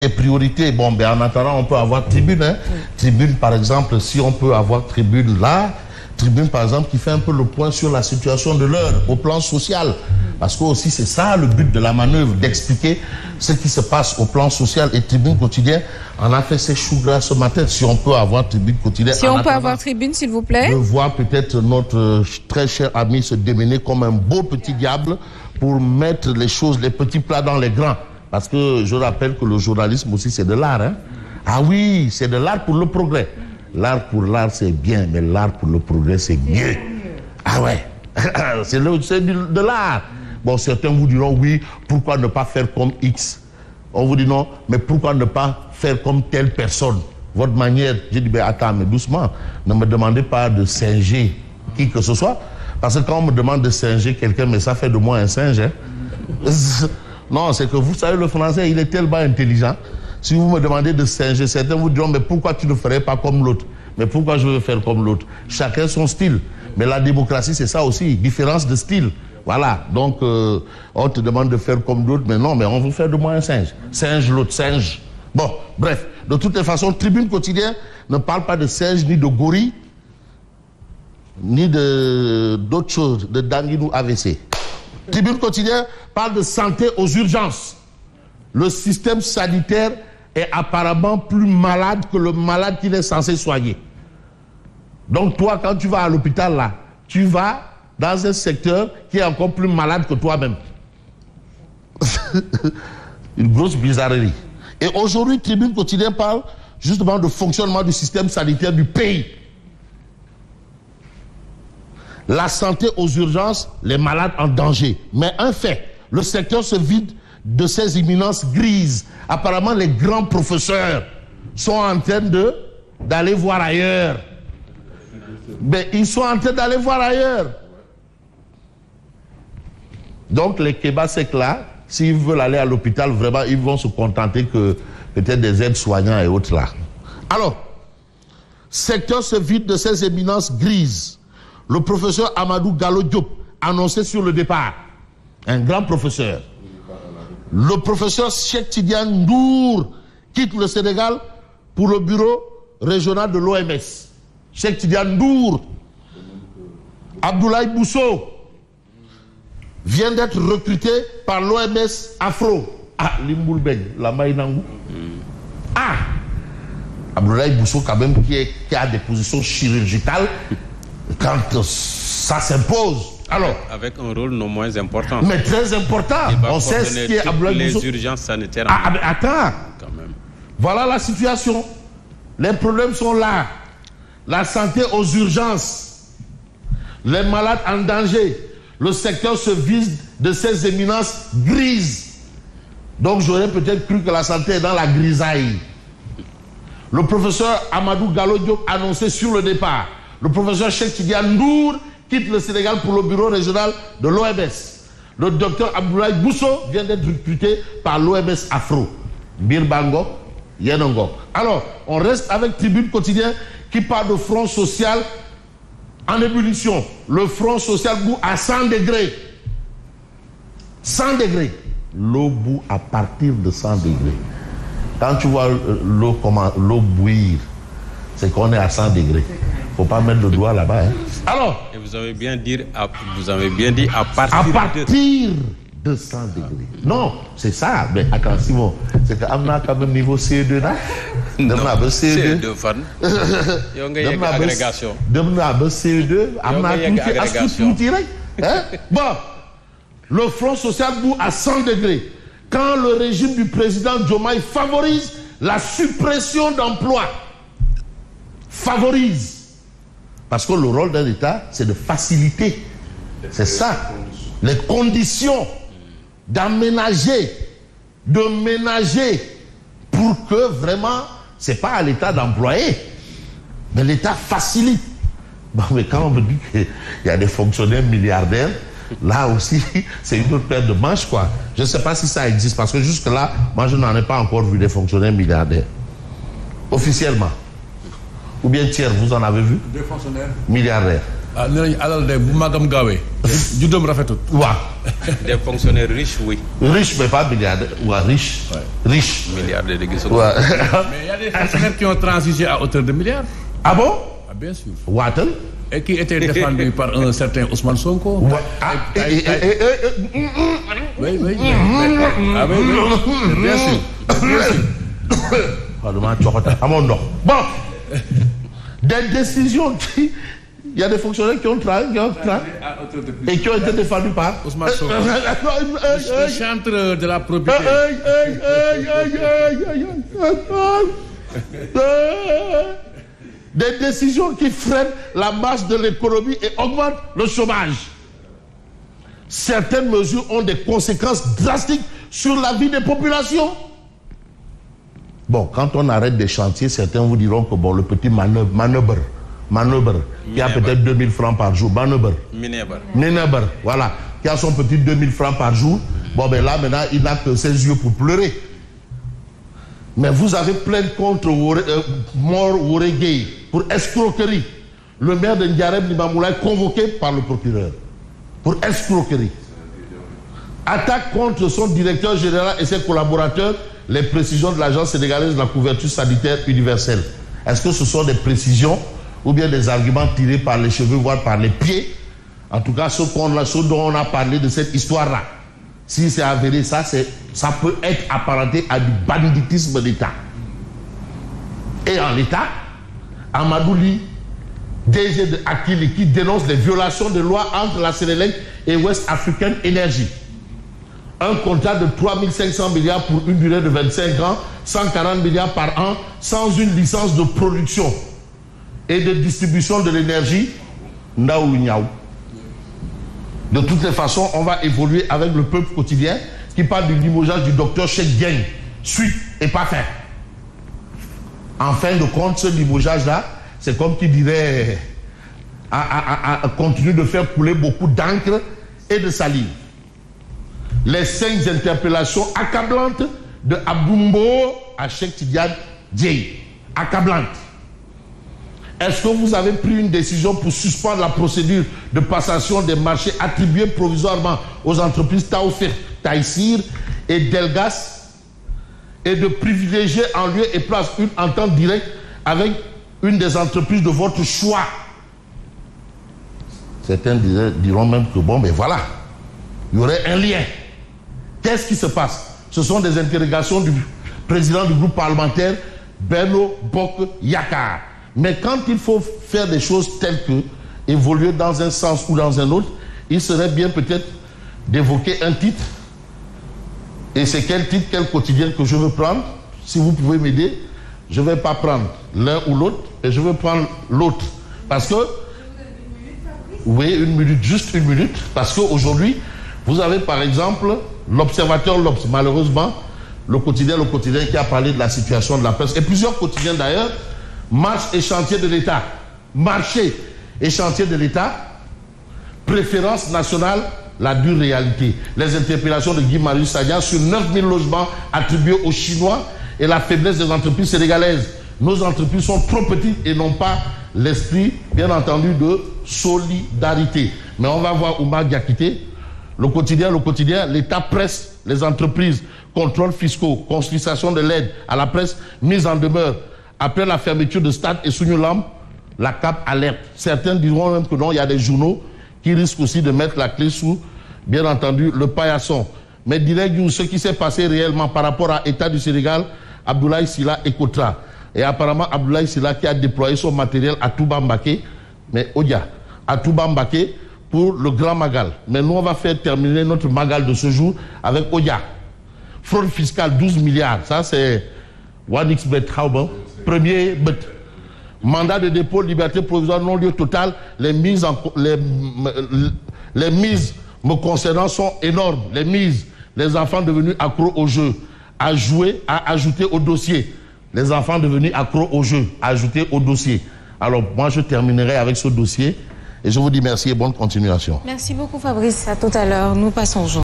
les priorités. Bon, ben en attendant, on peut avoir tribune. Hein. Tribune, par exemple, si on peut avoir tribune là, tribune, par exemple, qui fait un peu le point sur la situation de l'heure au plan social. Parce que aussi, c'est ça le but de la manœuvre, d'expliquer ce qui se passe au plan social. Et tribune quotidien, on a fait ses choux gras ce matin. Si on peut avoir tribune quotidien. Si on peut avoir tribune, s'il vous plaît. De voir peut-être notre très cher ami se démener comme un beau petit diable pour mettre les choses, les petits plats dans les grands. Parce que je rappelle que le journalisme aussi, c'est de l'art. Hein? Ah oui, c'est de l'art pour le progrès. L'art pour l'art, c'est bien, mais l'art pour le progrès, c'est mieux. Ah ouais, c'est de l'art. Bon, certains vous diront, oui, pourquoi ne pas faire comme X? On vous dit non, mais pourquoi ne pas faire comme telle personne? Votre manière, j'ai dit, ben attends, mais doucement, ne me demandez pas de singer qui que ce soit. Parce que quand on me demande de singer quelqu'un, mais ça fait de moi un singe. Hein? Non, c'est que vous savez, le français, il est tellement intelligent. Si vous me demandez de singer, certains vous diront, mais pourquoi tu ne ferais pas comme l'autre? Mais pourquoi je veux faire comme l'autre? Chacun son style. Mais la démocratie, c'est ça aussi, différence de style. Voilà, donc on te demande de faire comme d'autres, mais non, mais on veut faire de moi un singe. Singe, l'autre singe. Bon, bref, de toutes les façons, Tribune quotidien ne parle pas de singe, ni de gorille, ni d'autres choses, de Danguinou AVC. Tribune quotidien parle de santé aux urgences. Le système sanitaire est apparemment plus malade que le malade qu'il est censé soigner. Donc toi, quand tu vas à l'hôpital là, tu vas dans un secteur qui est encore plus malade que toi-même. Une grosse bizarrerie. Et aujourd'hui, Tribune quotidien parle justement de fonctionnement du système sanitaire du pays. La santé aux urgences, les malades en danger. Mais un fait, le secteur se vide de ses éminences grises. Apparemment, les grands professeurs sont en train d'aller voir ailleurs. Mais ils sont en train d'aller voir ailleurs. Donc les Québécois là, s'ils veulent aller à l'hôpital, vraiment, ils vont se contenter que peut-être des aides-soignants et autres là. Alors, secteur se vide de ses éminences grises. Le professeur Amadou Gallo Diop annonçait sur le départ. Un grand professeur. Le professeur Cheikh Tidiane Ndour quitte le Sénégal pour le bureau régional de l'OMS. Cheikh Tidiane Ndour. Abdoulaye Bousso vient d'être recruté par l'OMS Afro. Ah, Limboulbeg, la Maïnangou. Ah, Abdoulaye Bousso quand même qui a des positions chirurgicales quand ça s'impose. Alors, avec un rôle non moins important. Mais très important. On sait ce qui est Abdoulaye Bousso. Les urgences sanitaires. Ah, mais attends. Quand même. Voilà la situation. Les problèmes sont là. La santé aux urgences. Les malades en danger. Le secteur se vide de ses éminences grises. Donc j'aurais peut-être cru que la santé est dans la grisaille. Le professeur Amadou Gallo Diop annonçait sur le départ. Le professeur Cheikh Tidiane Ndour quitte le Sénégal pour le bureau régional de l'OMS. Le docteur Abdoulaye Bousso vient d'être recruté par l'OMS Afro. Birbango, Yenongo. Alors, on reste avec Tribune quotidien qui parle de front social en ébullition. Le front social bout à 100 degrés. 100 degrés. L'eau bout à partir de 100 degrés. Quand tu vois l'eau bouillir, c'est qu'on est à 100 degrés. Faut pas mettre le doigt là-bas. Hein. Alors, et vous avez bien dit à partir de 100 degrés. Non, c'est ça. Mais attends, Simon, c'est que Amna quand même niveau CE2 là. Non, CE2 fan. Il y a une agrégation. Demna CE2, Amna tout tiré. Bon, le front social bout à 100 degrés. Quand le régime du président Diomaye favorise la suppression d'emplois. Favorise. Parce que le rôle d'un État, c'est de faciliter. C'est ça. Les conditions d'aménager, de ménager, pour que vraiment, c'est pas à l'État d'employer, mais l'État facilite. Bon, mais quand on me dit qu'il y a des fonctionnaires milliardaires, là aussi, c'est une autre paire de manches, quoi. Je ne sais pas si ça existe, parce que jusque-là, moi, je n'en ai pas encore vu des fonctionnaires milliardaires. Officiellement. Ou bien tiers, vous en avez vu? Des fonctionnaires. Milliardaires. Ah, alors de Magam Gawe. Judom Rafetout. Des fonctionnaires riches, oui. Riches, mais pas milliardaires. Riches. Ouais. Riches. Milliardaires de guichets. Ouais. Mais il y a des fonctionnaires qui ont transigé à hauteur de milliards. Ah bon? Ah, bien sûr. Watel. Et qui étaient défendus par un certain Ousmane Sonko. Ouais. Oui. Ah oui. Bien sûr. Bon. Des décisions qui... Il y a des fonctionnaires qui ont travaillé et qui ont été défendus par Ousmane Sonko. Le chantre de la probité. Des décisions qui freinent la marche de l'économie et augmentent le chômage. Certaines mesures ont des conséquences drastiques sur la vie des populations. Bon, quand on arrête des chantiers, certains vous diront que bon, le petit manœuvre qui a peut-être 2000 francs par jour, Minéber, voilà, qui a son petit 2000 francs par jour, bon ben là maintenant il n'a que ses yeux pour pleurer. Mais vous avez plainte contre Mor Ouregei pour escroquerie. Le maire de Ndiarème Limamoulaye convoqué par le procureur pour escroquerie. Attaque contre son directeur général et ses collaborateurs, les précisions de l'Agence sénégalaise de la couverture sanitaire universelle. Est-ce que ce sont des précisions ou bien des arguments tirés par les cheveux, voire par les pieds? En tout cas, ce dont on a parlé de cette histoire-là, si c'est avéré, ça peut être apparenté à du banditisme d'État. Et en l'État, Amadou Ly, DG de Akili, qui dénonce les violations de loi entre la Sénélec et West African Energy. Un contrat de 3500 milliards pour une durée de 25 ans, 140 milliards par an, sans une licence de production et de distribution de l'énergie. De toutes les façons, on va évoluer avec le peuple quotidien qui parle du limogeage du docteur Cheikh Dieng. Suite et pas fait. En fin de compte, ce limogeage-là, c'est comme qui dirait continue de faire couler beaucoup d'encre et de salive. Les 5 interpellations accablantes de Abdoumbo à Cheikh Tidiane Dièye. Accablantes. Est-ce que vous avez pris une décision pour suspendre la procédure de passation des marchés attribués provisoirement aux entreprises Taoufir, Taïsir et Delgas et de privilégier en lieu et place une entente directe avec une des entreprises de votre choix? Certains diront même que bon, mais voilà, il y aurait un lien. Qu'est-ce qui se passe? Ce sont des interrogations du président du groupe parlementaire, Bello Bok Yaka. Mais quand il faut faire des choses telles que évoluer dans un sens ou dans un autre, il serait bien peut-être d'évoquer un titre. Et c'est quel titre, quel quotidien que je veux prendre? Si vous pouvez m'aider, je ne vais pas prendre l'un ou l'autre, et je vais prendre l'autre. Parce que... Oui, une minute, juste une minute. Parce qu'aujourd'hui, vous avez par exemple l'Observateur L'Obs, malheureusement, le quotidien qui a parlé de la situation de la presse, et plusieurs quotidiens d'ailleurs. Marche et chantier de l'État. Marché et chantier de l'État. Préférence nationale, la dure réalité. Les interpellations de Guy Marius Sagna sur 9000 logements attribués aux Chinois et la faiblesse des entreprises sénégalaises. Nos entreprises sont trop petites et n'ont pas l'esprit, bien entendu, de solidarité. Mais on va voir Oumar Diakité. Le quotidien, l'État presse les entreprises, contrôles fiscaux, consultation de l'aide à la presse, mise en demeure. Après la fermeture de Stade et Sougnolam, la CAP alerte. Certains diront même que non, il y a des journaux qui risquent aussi de mettre la clé sous, bien entendu, le paillasson. Mais direct, ce qui s'est passé réellement par rapport à l'État du Sénégal, Abdoulaye Sylla et Kotra. Et apparemment, Abdoulaye Sylla qui a déployé son matériel à Touba Mbaké, mais Odia, à Touba Mbaké pour le Grand Magal. Mais nous, on va faire terminer notre Magal de ce jour avec Odia. Fraude fiscale, 12 milliards. Ça, c'est OneXBet. Premier but. Mandat de dépôt, liberté provisoire, non-lieu total. Les mises me concernant sont énormes. Les mises, les enfants devenus accros au jeu, à jouer, à ajouter au dossier. Les enfants devenus accros au jeu, à ajouter au dossier. Alors, moi, je terminerai avec ce dossier et je vous dis merci et bonne continuation. Merci beaucoup, Fabrice. À tout à l'heure. Nous passons au jour.